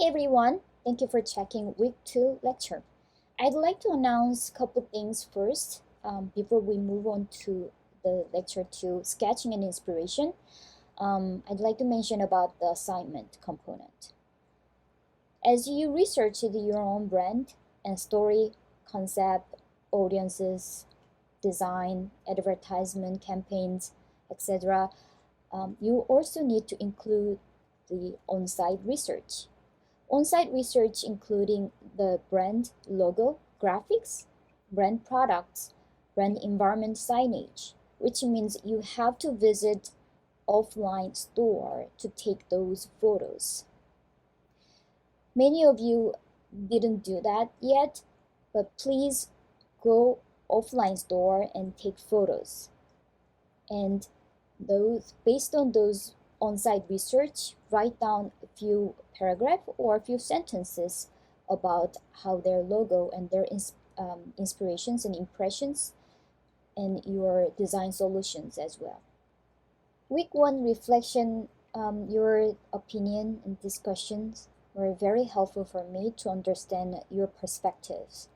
Hi everyone, thank you for checking week 2 lecture. I'd like to announce a couple things first before we move on to the lecture 2, sketching and inspiration. I'd like to mention about the assignment component. As you research your own brand and story, concept, audiences, design, advertisement campaigns, etc., you also need to include the on-site research. On-site research including the brand logo, graphics, brand products, brand environment signage, which means you have to visit offline store to take those photos. Many of you didn't do that yet, but please go offline store and take photos. And those based on those on-site research, write down a few paragraph or a few sentences about how their logo and their inspirations and impressions and your design solutions as well. Week 1 reflection, your opinion and discussions were very helpful for me to understand your perspectives.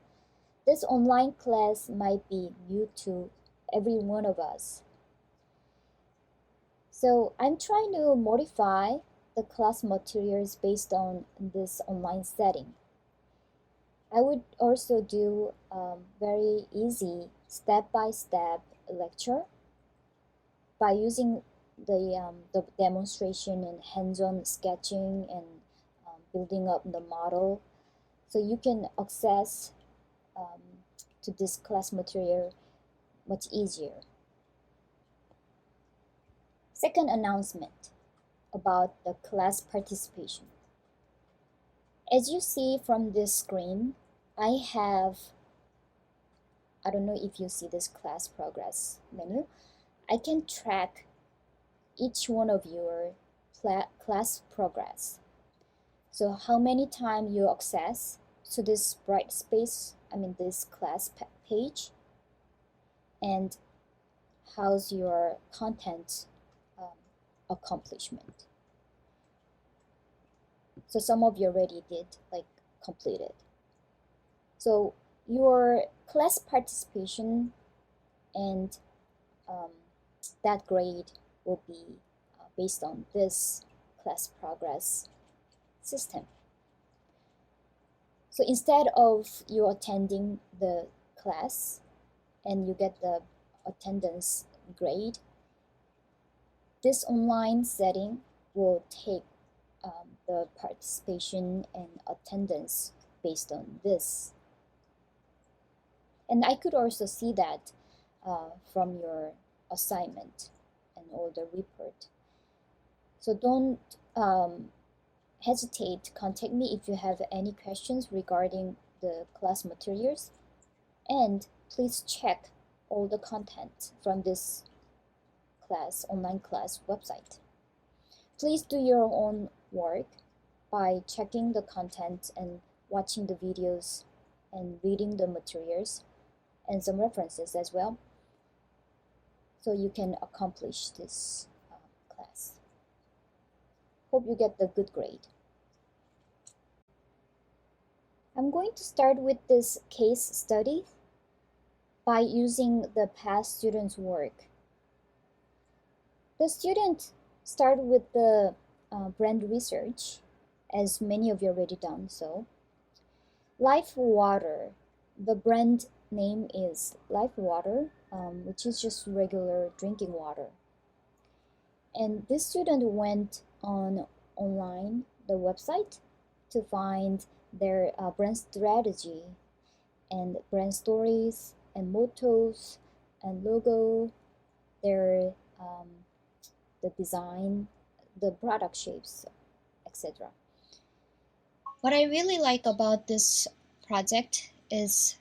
This online class might be new to every one of us. So I'm trying to modify the class materials based on this online setting. I would also do very easy step-by-step lecture by using the demonstration and hands-on sketching and building up the model. So you can access um, to this class material much easier. Second announcement about the class participation. As you see from this screen, I don't know if you see this class progress menu. I can track each one of your class progress. So how many times you access to this Brightspace, this class page, and how's your content accomplishment. So some of you already did completed. So your class participation and that grade will be based on this class progress system. So instead of you attending the class and you get the attendance grade, this online setting will take the participation and attendance based on this. And I could also see that from your assignment and all the report. So don't hesitate to contact me if you have any questions regarding the class materials. And please check all the content from this online class website. Please do your own work by checking the content and watching the videos and reading the materials and some references as well, so you can accomplish this class. Hope you get the good grade. I'm going to start with this case study by using the past student's work. The student started with the brand research, as many of you already done so. Life Water, the brand name is Life Water, which is just regular drinking water. And this student went online, the website, to find their brand strategy and brand stories and mottos and logo, their the design, the product shapes, etc. What I really like about this project is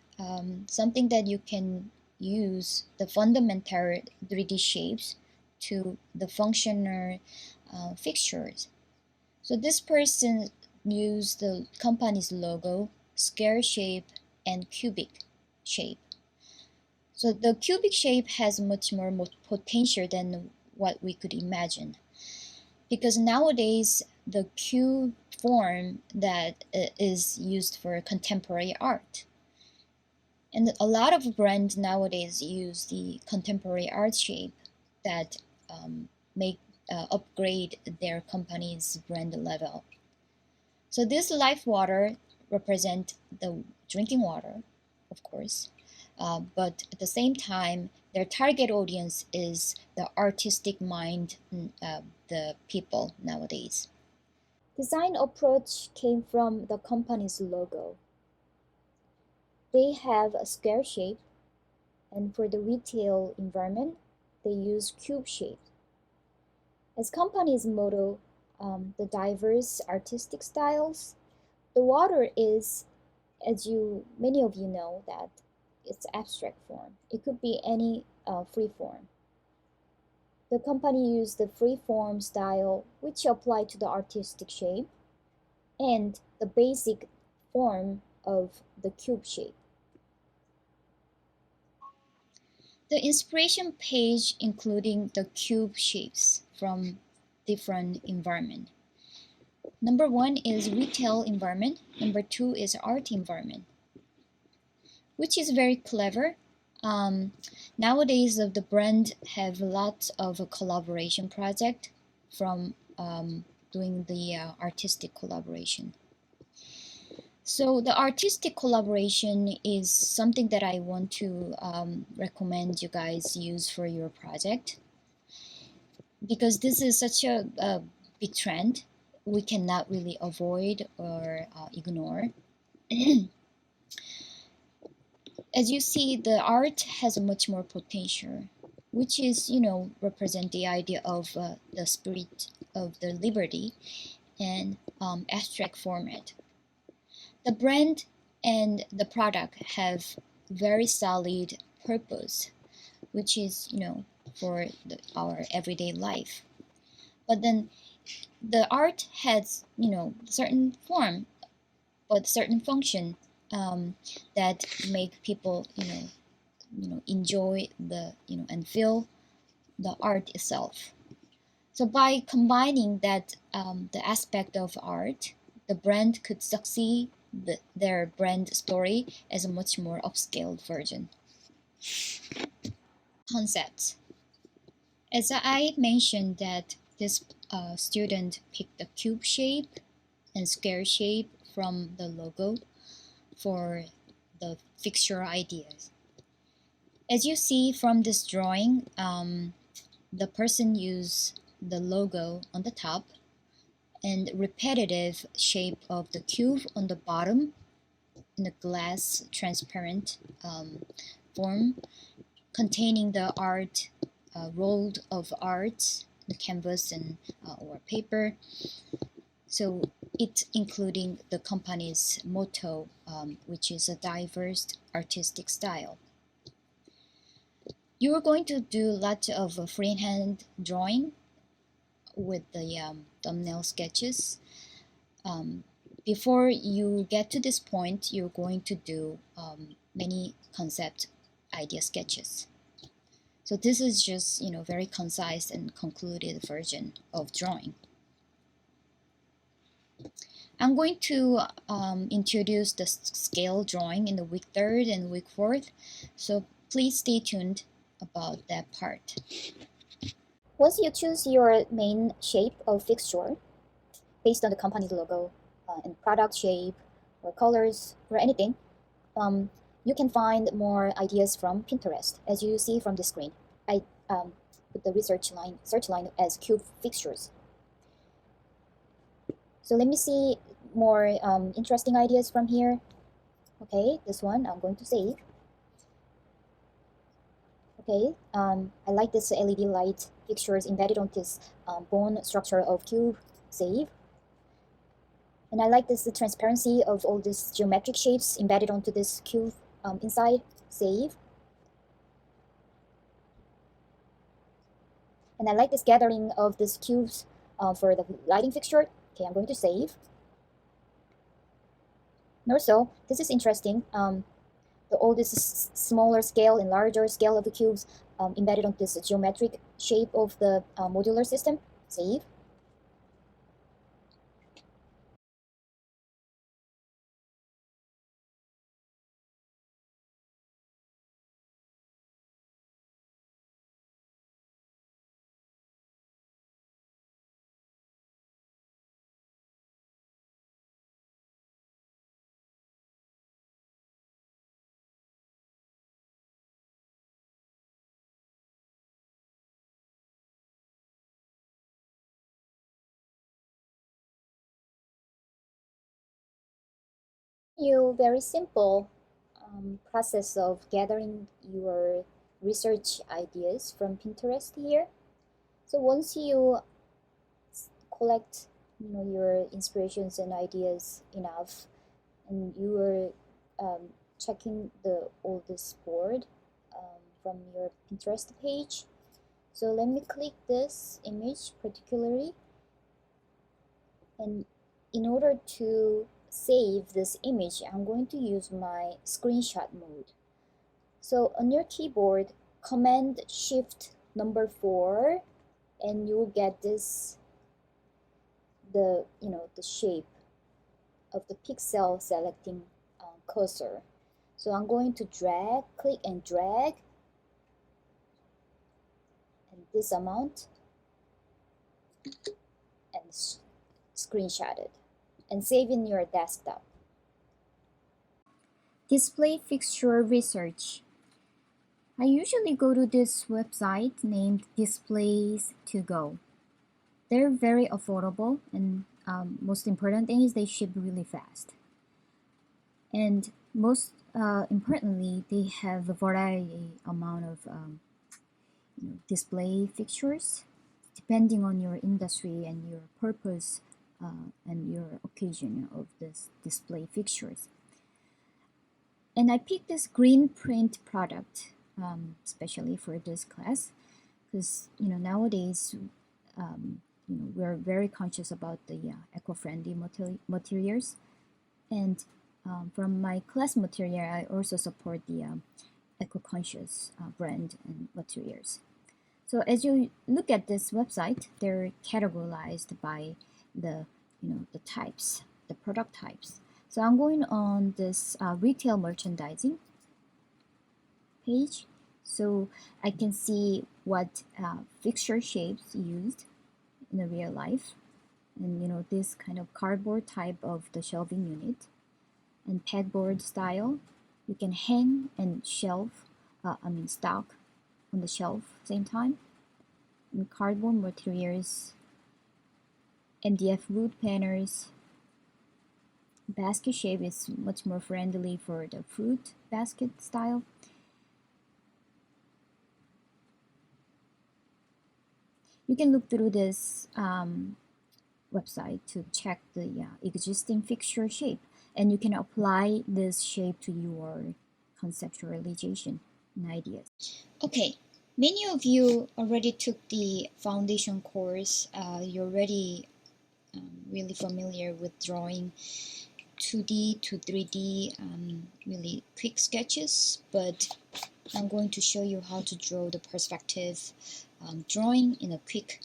something that you can use the fundamental 3D shapes to the functional fixtures. So this person used the company's logo, square shape, and cubic shape. So the cubic shape has much more potential than what we could imagine, because nowadays the cube form that is used for contemporary art. And a lot of brands nowadays use the contemporary art shape that make upgrade their company's brand level. So this life water represent the drinking water, of course, but at the same time, their target audience is the artistic mind, the people nowadays. Design approach came from the company's logo. They have a square shape, and for the retail environment, they use cube shape. As company's motto, the diverse artistic styles, the water is, as many of you know, that it's abstract form. It could be any free form. The company used the free form style, which apply to the artistic shape, and the basic form of the cube shape. The inspiration page including the cube shapes from different environment. Number 1 is retail environment. Number 2 is art environment, which is very clever. Nowadays, the brand have lots of a collaboration project from doing the artistic collaboration. So the artistic collaboration is something that I want to recommend you guys use for your project, because this is such a big trend we cannot really avoid or ignore. As you see, the art has much more potential, which is, represent the idea of the spirit of the liberty and abstract format. The brand and the product have very solid purpose, which is, for our everyday life. But then the art has, certain form, but certain function that make people, enjoy the, and feel the art itself. So by combining that, the aspect of art, the brand could succeed their brand story as a much more upscaled version. Concepts. As I mentioned that this student picked the cube shape and square shape from the logo for the fixture ideas. As you see from this drawing, the person used the logo on the top and repetitive shape of the cube on the bottom in the glass transparent form containing the art, rolled of art, the canvas and or paper. So it's including the company's motto, which is a diverse artistic style. You are going to do lots of freehand drawing with the thumbnail sketches. Before you get to this point, you're going to do many concept idea sketches. So this is just, very concise and concluded version of drawing. I'm going to introduce the scale drawing in the week 3rd and week 4th, so please stay tuned about that part. Once you choose your main shape of fixture based on the company's logo and product shape or colors or anything, you can find more ideas from Pinterest. As you see from the screen, I put the search line as cube fixtures. So let me see more interesting ideas from here. Okay, this one I'm going to save. Okay, I like this LED light fixtures embedded on this bone structure of cube. Save. And I like this the transparency of all these geometric shapes embedded onto this cube inside. Save. And I like this gathering of these cubes for the lighting fixture. Okay, I'm going to save. And also, this is interesting. All this smaller scale and larger scale of the cubes embedded on this geometric shape of the modular system. Save. you very simple process of gathering your research ideas from Pinterest here. So once you collect your inspirations and ideas enough, and you are checking the all this board from your Pinterest page. So let me click this image particularly, and in order to save this image, I'm going to use my screenshot mode. So on your keyboard, Command Shift number 4, and you'll get this the shape of the pixel selecting cursor. So I'm going to click and drag, and this amount, and screenshot it and save in your desktop. Display fixture research. I usually go to this website named Displays to Go. They're very affordable, and most important thing is they ship really fast. And most importantly, they have a variety amount of display fixtures depending on your industry and your purpose and your occasion of this display fixtures. And I picked this green print product especially for this class because nowadays we're very conscious about the eco-friendly materials, and from my class material I also support the eco-conscious brand and materials. So as you look at this website, they're categorized by the the types, the product types. So I'm going on this retail merchandising page, so I can see what fixture shapes used in the real life, and this kind of cardboard type of the shelving unit, and pegboard style. You can hang and stock on the shelf same time. And cardboard materials, MDF wood planners. Basket shape is much more friendly for the fruit basket style. You can look through this website to check the existing fixture shape, and you can apply this shape to your conceptualization and ideas. Okay, many of you already took the foundation course. You're already really familiar with drawing 2D to 3D really quick sketches, but I'm going to show you how to draw the perspective drawing in a quick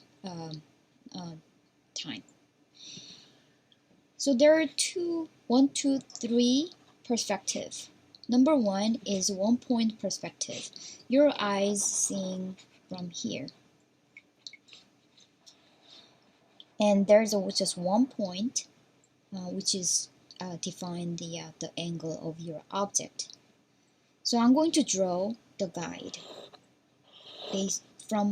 time. So there are one, two, three perspective. Number one is 1-point perspective. Your eyes seeing from here. And there's just 1 point, which is define the angle of your object. So I'm going to draw the guide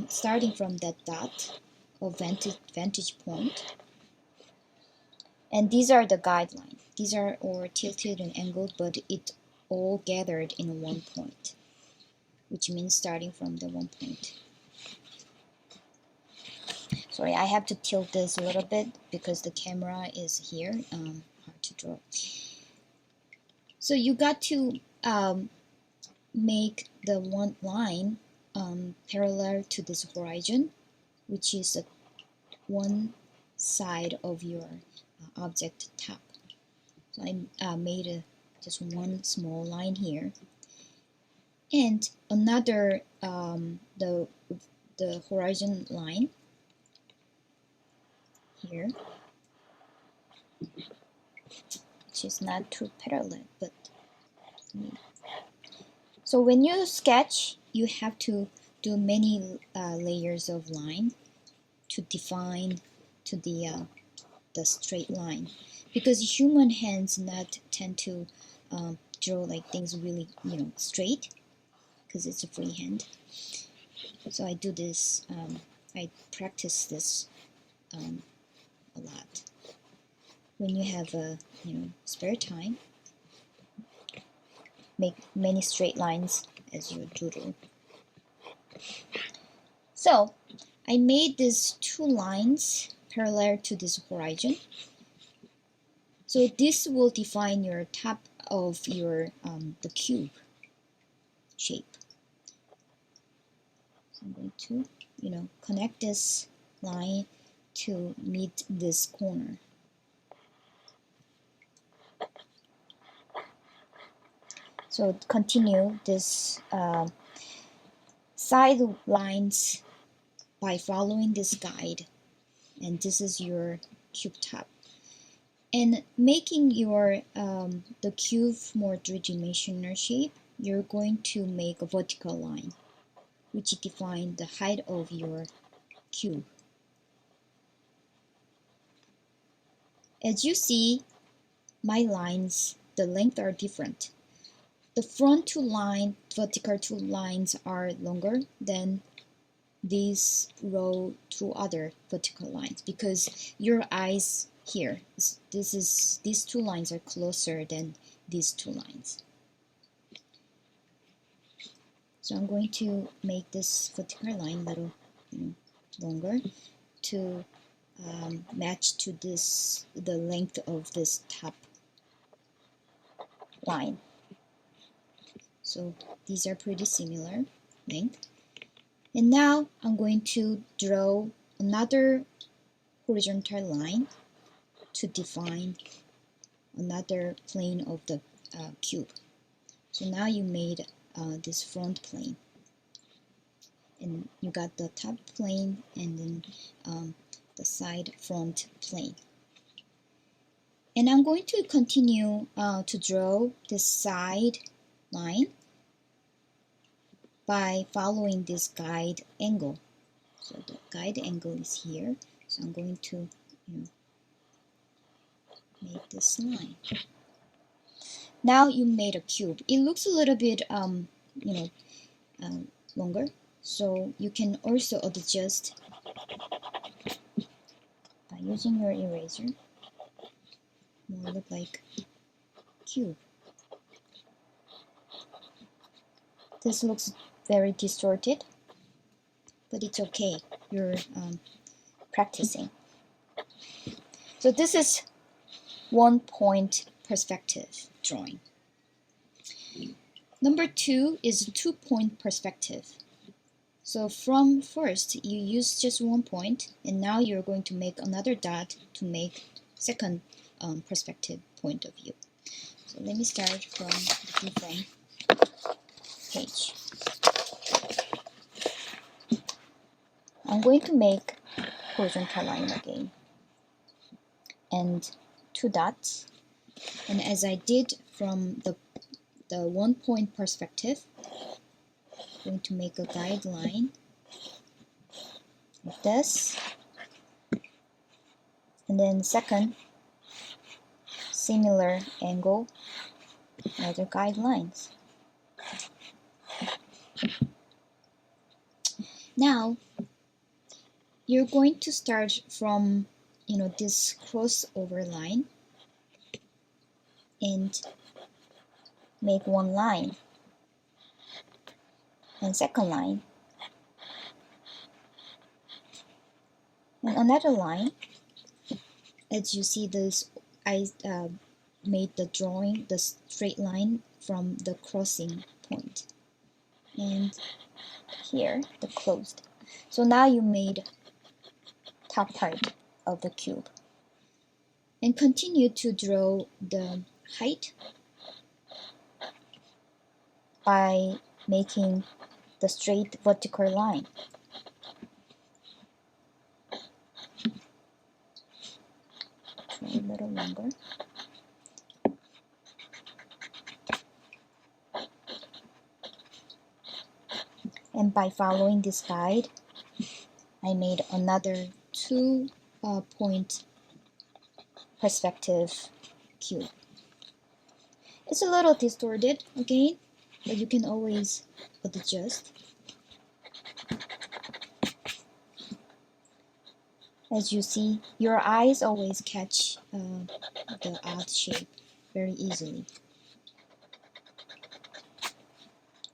starting from that dot of vantage point. And these are the guidelines. These are all tilted and angled, but it all gathered in 1 point, which means starting from the 1 point. Sorry, I have to tilt this a little bit because the camera is here. Hard to draw. So you got to make the one line parallel to this horizon, which is one side of your object top. So I made just one small line here, and another the horizon line here, which is not too parallel, but so when you sketch, you have to do many layers of line to define to the straight line, because human hands not tend to draw like things really straight, because it's a free hand. So I do this, I practice this a lot. When you have a spare time, make many straight lines as you doodle. So I made these two lines parallel to this horizon. So this will define your top of your the cube shape. So I'm going to, connect this line to meet this corner. So continue this side lines by following this guide, and this is your cube top. And making your the cube more three-dimensional shape, you're going to make a vertical line, which defines the height of your cube. As you see, my lines, the length are different. The front two line, vertical two lines are longer than these row two other vertical lines because your eyes here, these two lines are closer than these two lines. So I'm going to make this vertical line a little longer to match to the length of this top line. So these are pretty similar length. And now I'm going to draw another horizontal line to define another plane of the cube. So now you made this front plane, and you got the top plane and then the side front plane. And I'm going to continue to draw the side line by following this guide angle. So the guide angle is here. So I'm going to make this line. Now you made a cube. It looks a little bit longer, so you can also adjust by using your eraser. More look like cube. This looks very distorted, but it's okay. You're practicing. So this is 1-point perspective drawing. Number 2 is 2-point perspective. So from first you use just 1 point, and now you're going to make another dot to make second perspective point of view. So let me start from the different page. I'm going to make horizontal line again and 2 dots, and as I did from the 1-point perspective, I'm going to make a guideline like this, and then second similar angle, other guidelines. Now you're going to start from this crossover line and make one line and second line and another line. As you see this, I made the drawing, the straight line from the crossing point, and here the closed. So now you made top part of the cube, and continue to draw the height by making the straight vertical line. Try a little longer. And by following this guide, I made another 2-point perspective cube. It's a little distorted again, but you can always adjust. As you see, your eyes always catch the odd shape very easily.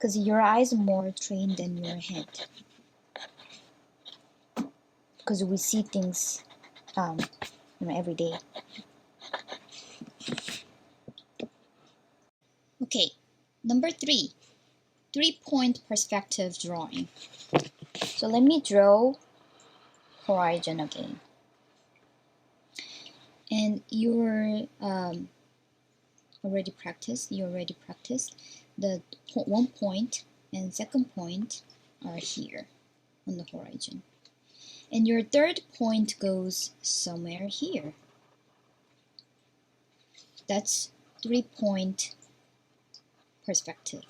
because your eyes are more trained than your head, because we see things every day. Okay, number 3, 3-point perspective drawing. So let me draw horizon again. And you're already practiced. The one point and second point are here on the horizon. And your third point goes somewhere here. That's 3-point perspective.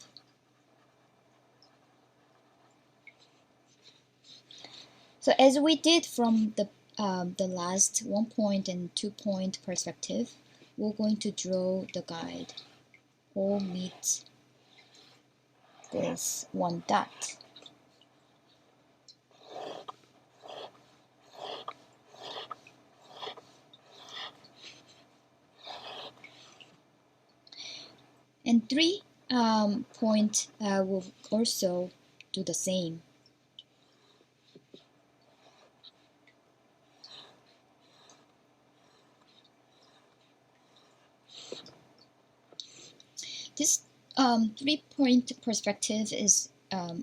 So as we did from the last 1-point and 2-point perspective, we're going to draw the guide all meet this one dot. And 3-point will also do the same. This 3-point perspective is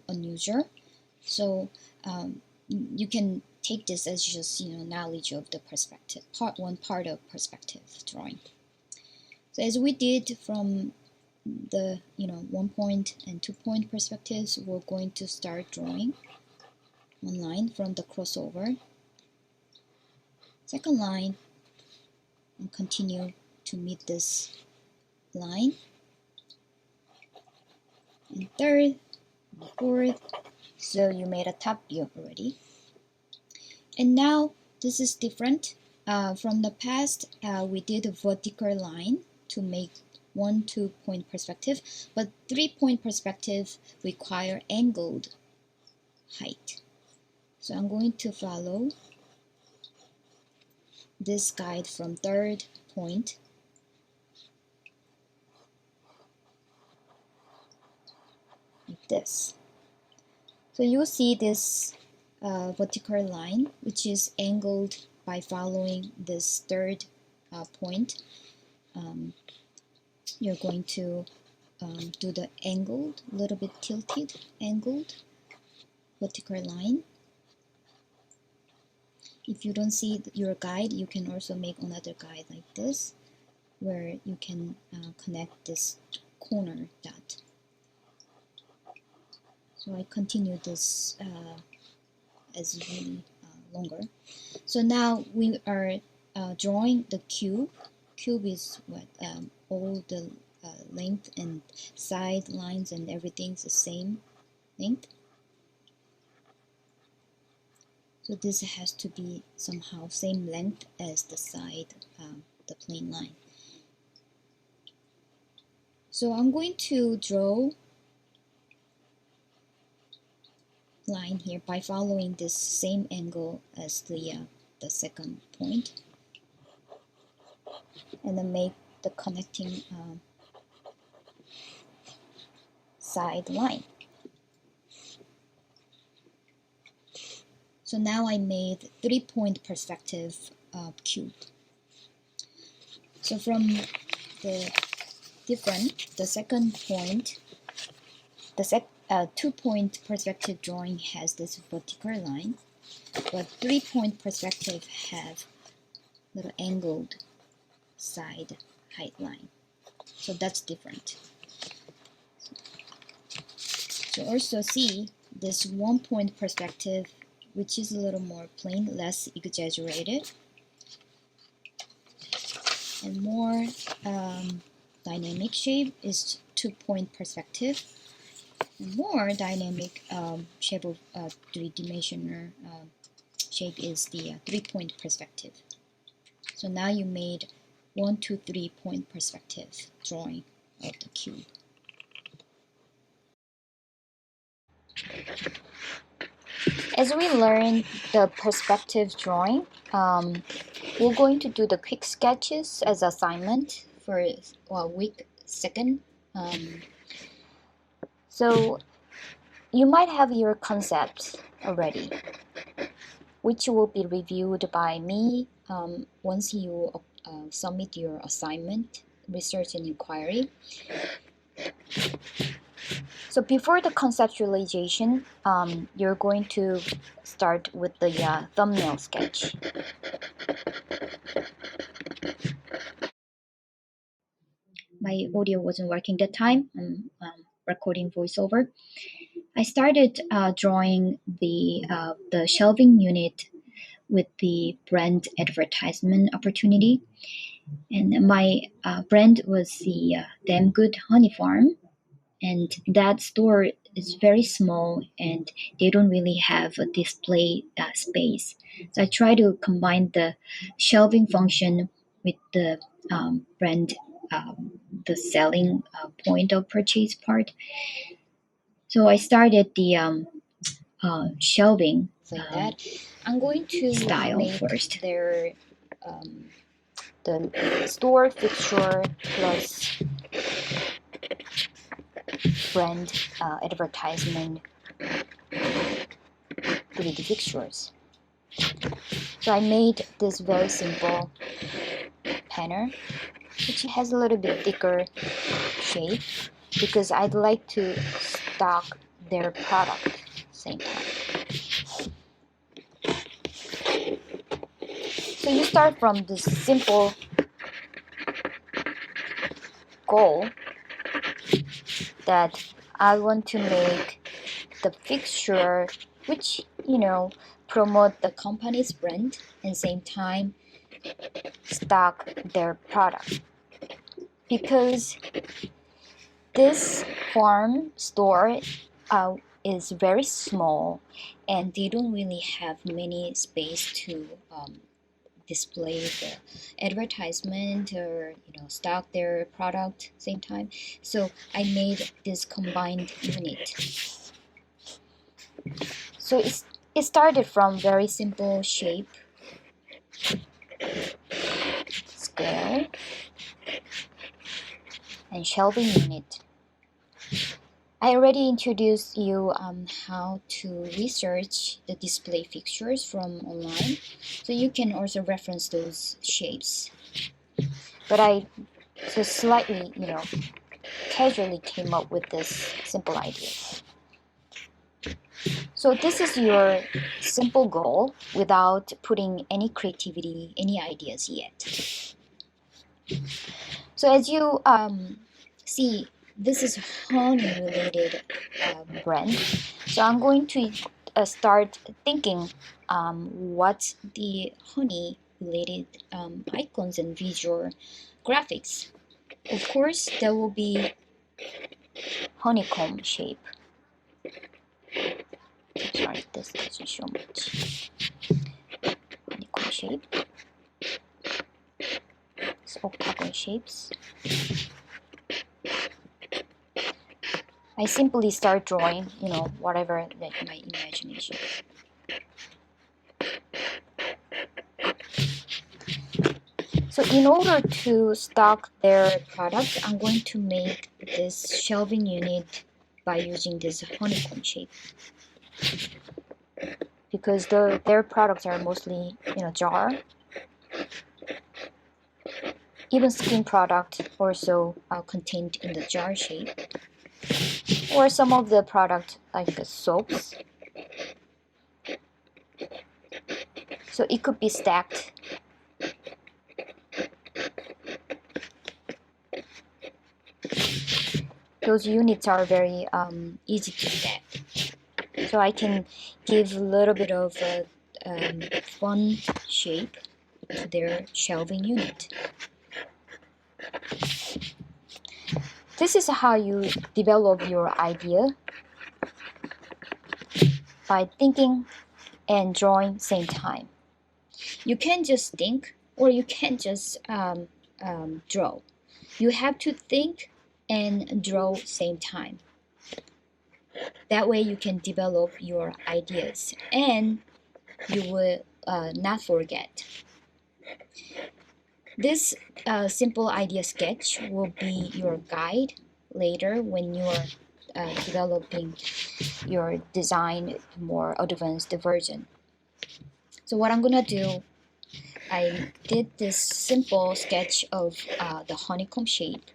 unusual, so you can take this as just knowledge of the perspective, part of perspective drawing. So as we did from the 1-point and 2-point perspectives, we're going to start drawing one line from the crossover, second line, and continue to meet this line, and third, and fourth. So you made a top view already. And now this is different. From the past, we did a vertical line to make 1-2-point perspective, but 3-point perspective require angled height. So I'm going to follow this guide from third point like this. So you see this vertical line, which is angled by following this third point. You're going to do the angled, little bit tilted, angled vertical line. If you don't see your guide, you can also make another guide like this, where you can connect this corner dot. So I continue this as really longer. So now we are drawing the cube. Cube is what all the length and side lines and everything's the same length. So this has to be somehow same length as the side, the plane line. So I'm going to draw line here by following this same angle as the second point, and then make the connecting side line. So now I made 3-point perspective cube. So from the second point, the 2-point perspective drawing has this vertical line, but 3-point perspective have little angled side height line. So that's different. So also see this 1-point perspective, which is a little more plain, less exaggerated, and more dynamic shape is 2-point perspective. And more dynamic shape of 3-dimensional shape is the 3-point perspective. So now you made 1 to 3-point perspective drawing of the cube. As we learn the perspective drawing, we're going to do the quick sketches as assignment for week 2. So you might have your concept already, which will be reviewed by me once you submit your assignment, research and inquiry. So before the conceptualization, you're going to start with the thumbnail sketch. My audio wasn't working that time. I'm recording voiceover. I started drawing the shelving unit with the brand advertisement opportunity, and my brand was the Damn Good Honey Farm, and that store is very small and they don't really have a display space. So I try to combine the shelving function with the brand, the selling point of purchase part. So I started the shelving like that. I'm going to style make first. their the store fixture plus brand advertisement 3D fixtures. So I made this very simple panel, which has a little bit thicker shape because I'd like to stock their product same time. So you start from this simple goal that I want to make the fixture which promote the company's brand and same time stock their product, because this farm store is very small and they don't really have many space to display the advertisement or stock their product same time. So I made this combined unit. So it started from very simple shape, scale, and shelving unit. I already introduced you how to research the display fixtures from online, so you can also reference those shapes. But I just slightly, casually came up with this simple idea. So this is your simple goal without putting any creativity, any ideas yet. So as you see, this is honey related brand. So I'm going to start thinking what the honey related icons and visual graphics. Of course, there will be honeycomb shape. Sorry, this doesn't show much. Honeycomb shape. It's octagon shapes. I simply start drawing, whatever that my imagination. So in order to stock their product, I'm going to make this shelving unit by using this honeycomb shape, because their products are mostly jar. Even skin product also contained in the jar shape, or some of the product like the soaps. So it could be stacked. Those units are very easy to stack. So I can give a little bit of a fun shape to their shelving unit. This is how you develop your idea, by thinking and drawing same time. You can't just think, or you can't just draw. You have to think and draw same time. That way you can develop your ideas and you will not forget. This simple idea sketch will be your guide later when you're developing your design more advanced version. So what I'm gonna do, I did this simple sketch of the honeycomb shape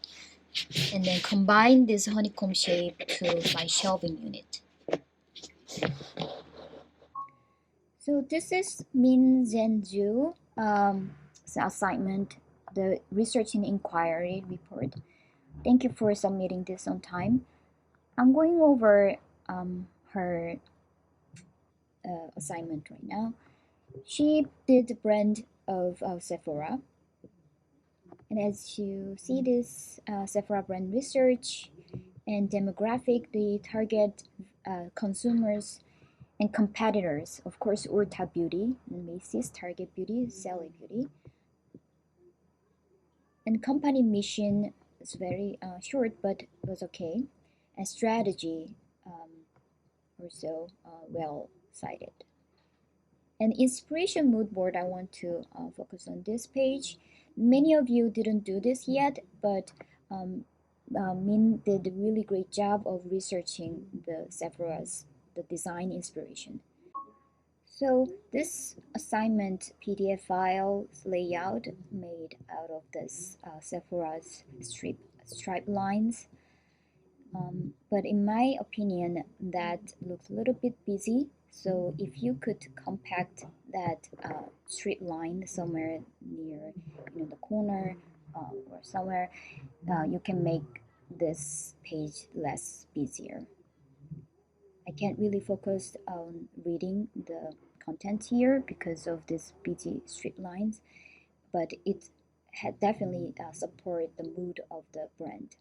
and then combine this honeycomb shape to my shelving unit. So this is Min Zhenju assignment, the research and inquiry report. Thank you for submitting this on time. I'm going over her assignment right now. She did the brand of Sephora. And as you see this Sephora brand research and demographic, the target consumers and competitors, of course, Ulta Beauty, Macy's, Target Beauty, Sally Beauty. And company mission is very short, but was okay. And strategy also well cited. And inspiration mood board, I want to focus on this page. Many of you didn't do this yet, but Min did a really great job of researching the Sephora's the design inspiration. So this assignment PDF file layout made out of this Sephora's stripe lines. But in my opinion, that looks a little bit busy. So if you could compact that strip line somewhere near the corner or somewhere, you can make this page less busier. I can't really focus on reading the content here because of this busy strip lines, but it had definitely support the mood of the brand.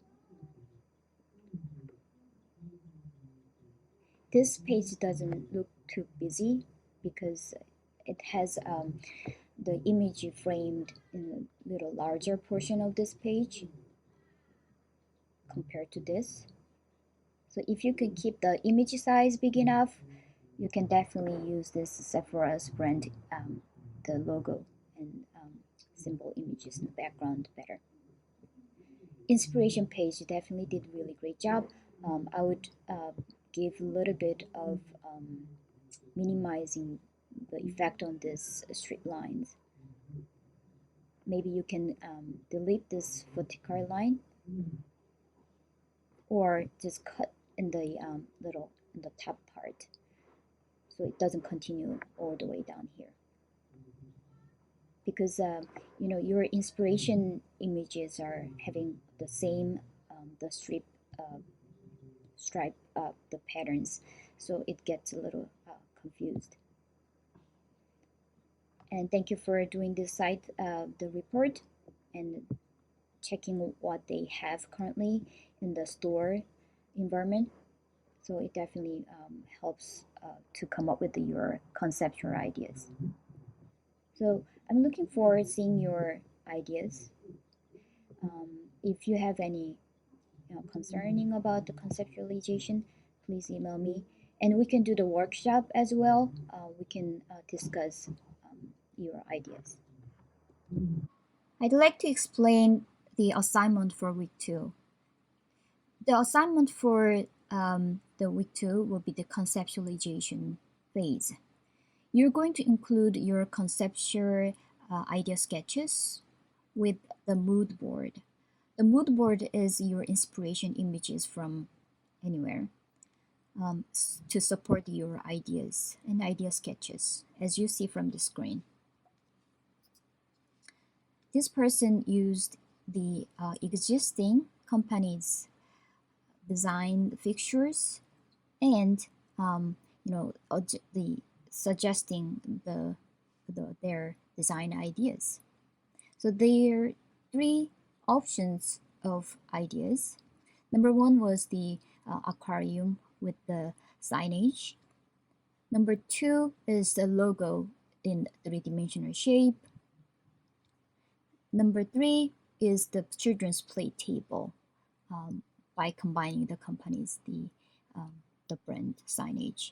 This page doesn't look too busy because it has the image framed in a little larger portion of this page compared to this. So if you could keep the image size big enough, you can definitely use this Sephora's brand, the logo and symbol images in the background better. Inspiration page definitely did a really great job. I would give a little bit of minimizing the effect on this straight lines. Maybe you can delete this vertical line or just cut in the little in the top part so it doesn't continue all the way down here, because your inspiration images are having the same the stripe the patterns, so it gets a little confused. And thank you for doing this site the report and checking what they have currently in the store environment. So it definitely helps to come up with your conceptual ideas. So I'm looking forward to seeing your ideas. If you have any concerning about the conceptualization, please email me. And we can do the workshop as well. We can discuss your ideas. I'd like to explain the assignment for week 2. The assignment for the week 2 will be the conceptualization phase. You're going to include your conceptual idea sketches with the mood board. The mood board is your inspiration images from anywhere to support your ideas and idea sketches, as you see from the screen. This person used the existing company's design fixtures and the suggesting their design ideas. So there are 3 options of ideas. Number 1 was the aquarium with the signage. Number 2 is the logo in 3-dimensional shape. Number 3 is the children's play table by combining the company's the brand signage.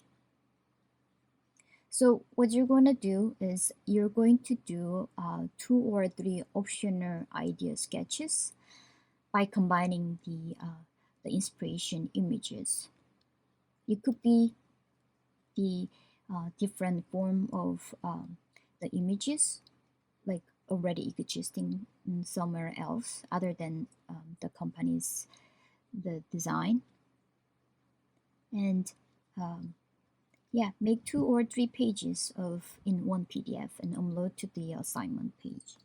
So what you're going to do is you're going to do 2 or 3 optional idea sketches by combining the inspiration images. It could be the different form of the images, like already existing somewhere else other than the company's the design. And yeah, make 2 or 3 pages of in one PDF and upload to the assignment page.